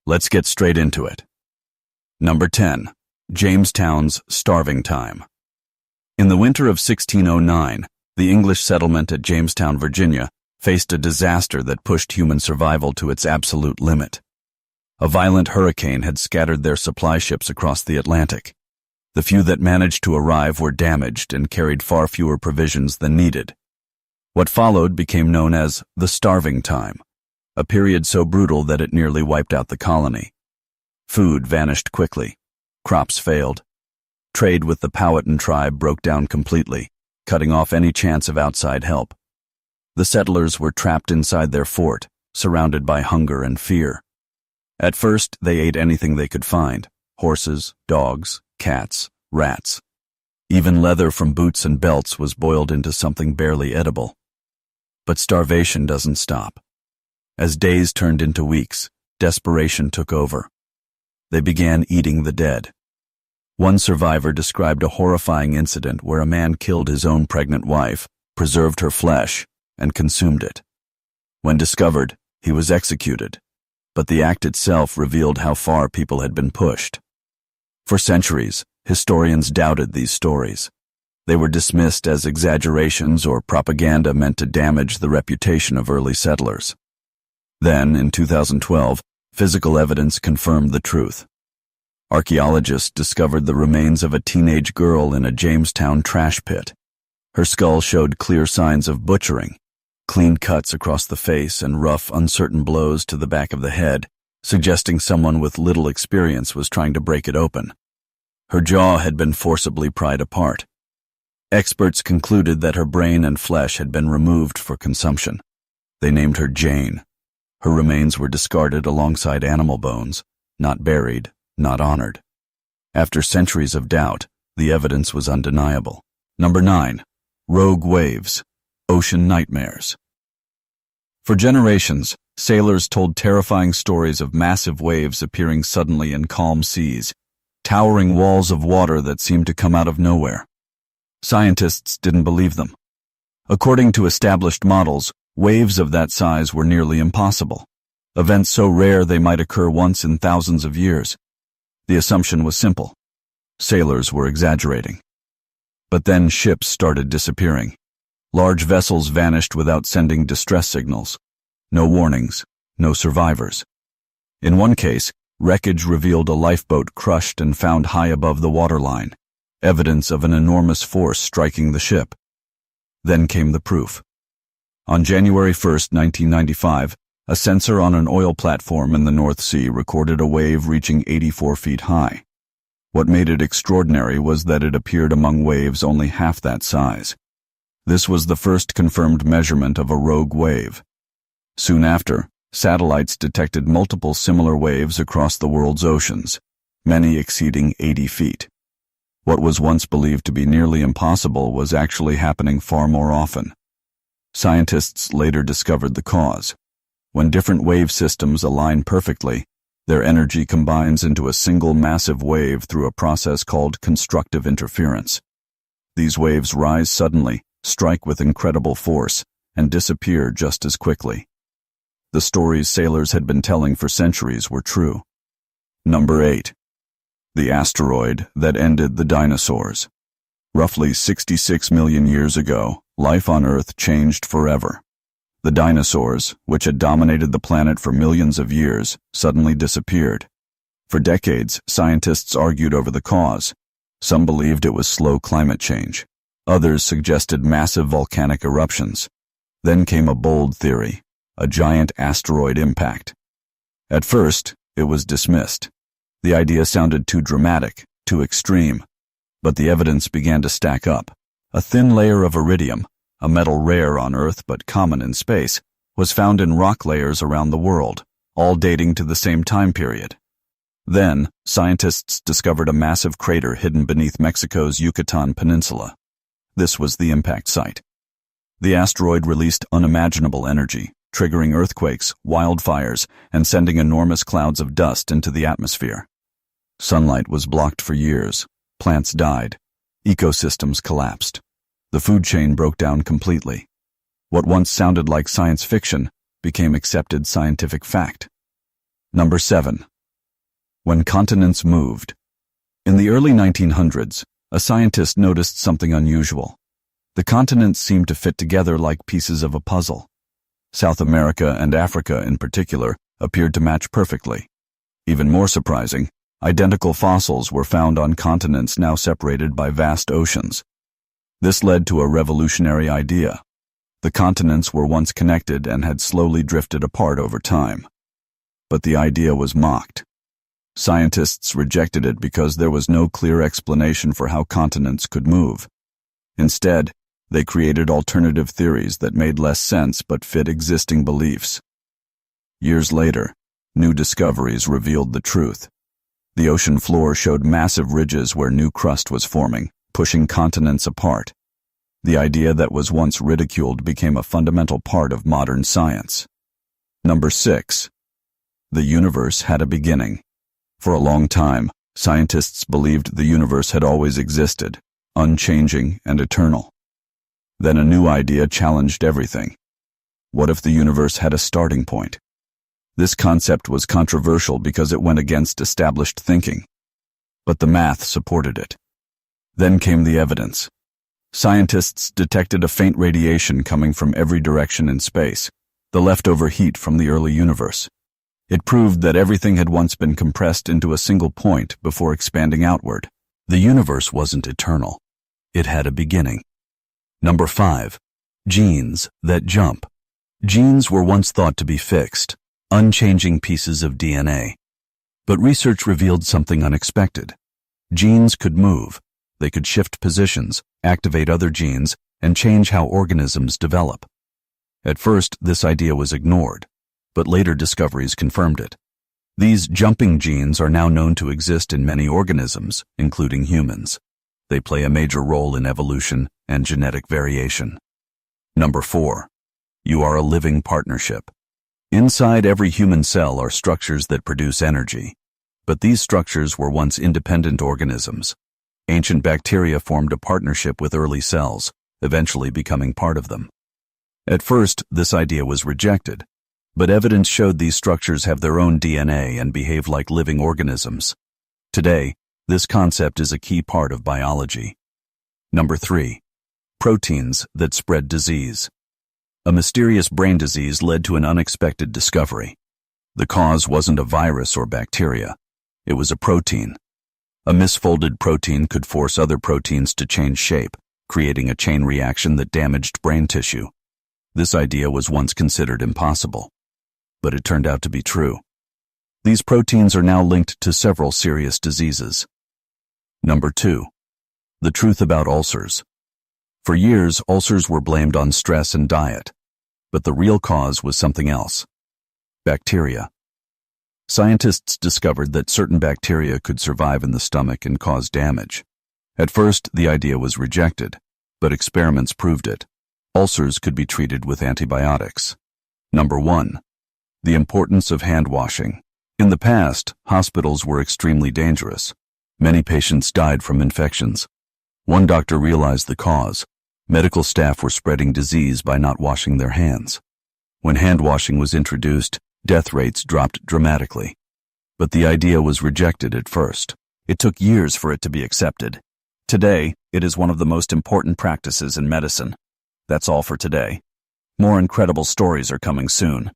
Let's get straight into it. Number 10. Jamestown's starving time. In the winter of 1609, the English settlement at Jamestown, Virginia, faced a disaster that pushed human survival to its absolute limit. A violent hurricane had scattered their supply ships across the Atlantic. The few that managed to arrive were damaged and carried far fewer provisions than needed. What followed became known as the starving time, a period so brutal that it nearly wiped out the colony. Food vanished quickly. Crops failed. Trade with the Powhatan tribe broke down completely, cutting off any chance of outside help. The settlers were trapped inside their fort, surrounded by hunger and fear. At first, they ate anything they could find: horses, dogs, cats, rats. Even leather from boots and belts was boiled into something barely edible. But starvation doesn't stop. As days turned into weeks, desperation took over. They began eating the dead. One survivor described a horrifying incident where a man killed his own pregnant wife, preserved her flesh, and consumed it. When discovered, he was executed, but the act itself revealed how far people had been pushed. For centuries, historians doubted these stories. They were dismissed as exaggerations or propaganda meant to damage the reputation of early settlers. Then, in 2012, physical evidence confirmed the truth. Archaeologists discovered the remains of a teenage girl in a Jamestown trash pit. Her skull showed clear signs of butchering: clean cuts across the face and rough, uncertain blows to the back of the head, suggesting someone with little experience was trying to break it open. Her jaw had been forcibly pried apart. Experts concluded that her brain and flesh had been removed for consumption. They named her Jane. Her remains were discarded alongside animal bones, not buried, not honored. After centuries of doubt, the evidence was undeniable. Number 9. Rogue waves. Ocean nightmares. For generations, sailors told terrifying stories of massive waves appearing suddenly in calm seas, towering walls of water that seemed to come out of nowhere. Scientists didn't believe them. According to established models, waves of that size were nearly impossible. Events so rare they might occur once in thousands of years. The assumption was simple: sailors were exaggerating. But then ships started disappearing. Large vessels vanished without sending distress signals. No warnings, no survivors. In one case, wreckage revealed a lifeboat crushed and found high above the waterline, evidence of an enormous force striking the ship. Then came the proof. On January 1, 1995, a sensor on an oil platform in the North Sea recorded a wave reaching 84 feet high. What made it extraordinary was that it appeared among waves only half that size. This was the first confirmed measurement of a rogue wave. Soon after, satellites detected multiple similar waves across the world's oceans, many exceeding 80 feet. What was once believed to be nearly impossible was actually happening far more often. Scientists later discovered the cause. When different wave systems align perfectly, their energy combines into a single massive wave through a process called constructive interference. These waves rise suddenly, strike with incredible force, and disappear just as quickly. The stories sailors had been telling for centuries were true. Number 8. The asteroid that ended the dinosaurs. Roughly 66 million years ago, life on Earth changed forever. The dinosaurs, which had dominated the planet for millions of years, suddenly disappeared. For decades, scientists argued over the cause. Some believed it was slow climate change. Others suggested massive volcanic eruptions. Then came a bold theory: a giant asteroid impact. At first, it was dismissed. The idea sounded too dramatic, too extreme. But the evidence began to stack up. A thin layer of iridium, a metal rare on Earth but common in space, was found in rock layers around the world, all dating to the same time period. Then, scientists discovered a massive crater hidden beneath Mexico's Yucatan Peninsula. This was the impact site. The asteroid released unimaginable energy, triggering earthquakes, wildfires, and sending enormous clouds of dust into the atmosphere. Sunlight was blocked for years. Plants died. Ecosystems collapsed. The food chain broke down completely. What once sounded like science fiction became accepted scientific fact. Number 7. When continents moved. In the early 1900s, a scientist noticed something unusual. The continents seemed to fit together like pieces of a puzzle. South America and Africa in particular appeared to match perfectly. Even more surprising, identical fossils were found on continents now separated by vast oceans. This led to a revolutionary idea. The continents were once connected and had slowly drifted apart over time. But the idea was mocked. Scientists rejected it because there was no clear explanation for how continents could move. Instead, they created alternative theories that made less sense but fit existing beliefs. Years later, new discoveries revealed the truth. The ocean floor showed massive ridges where new crust was forming, pushing continents apart. The idea that was once ridiculed became a fundamental part of modern science. Number 6. The universe had a beginning. For a long time, scientists believed the universe had always existed, unchanging and eternal. Then a new idea challenged everything. What if the universe had a starting point? This concept was controversial because it went against established thinking. But the math supported it. Then came the evidence. Scientists detected a faint radiation coming from every direction in space, the leftover heat from the early universe. It proved that everything had once been compressed into a single point before expanding outward. The universe wasn't eternal. It had a beginning. Number 5. Genes that jump. Genes were once thought to be fixed, unchanging pieces of DNA. But research revealed something unexpected. Genes could move. They could shift positions, activate other genes, and change how organisms develop. At first, this idea was ignored, but later discoveries confirmed it. These jumping genes are now known to exist in many organisms, including humans. They play a major role in evolution and genetic variation. Number 4. You are a living partnership. Inside every human cell are structures that produce energy. But these structures were once independent organisms. Ancient bacteria formed a partnership with early cells, eventually becoming part of them. At first, this idea was rejected, but evidence showed these structures have their own DNA and behave like living organisms. Today, this concept is a key part of biology. Number 3. Proteins that spread disease. A mysterious brain disease led to an unexpected discovery. The cause wasn't a virus or bacteria. It was a protein. A misfolded protein could force other proteins to change shape, creating a chain reaction that damaged brain tissue. This idea was once considered impossible, but it turned out to be true. These proteins are now linked to several serious diseases. Number 2. The truth about ulcers. For years, ulcers were blamed on stress and diet, but the real cause was something else: bacteria. Scientists discovered that certain bacteria could survive in the stomach and cause damage. At first, the idea was rejected, but experiments proved it. Ulcers could be treated with antibiotics. Number 1. The importance of hand washing. In the past, hospitals were extremely dangerous. Many patients died from infections. One doctor realized the cause. Medical staff were spreading disease by not washing their hands. When hand washing was introduced, death rates dropped dramatically. But the idea was rejected at first. It took years for it to be accepted. Today, it is one of the most important practices in medicine. That's all for today. More incredible stories are coming soon.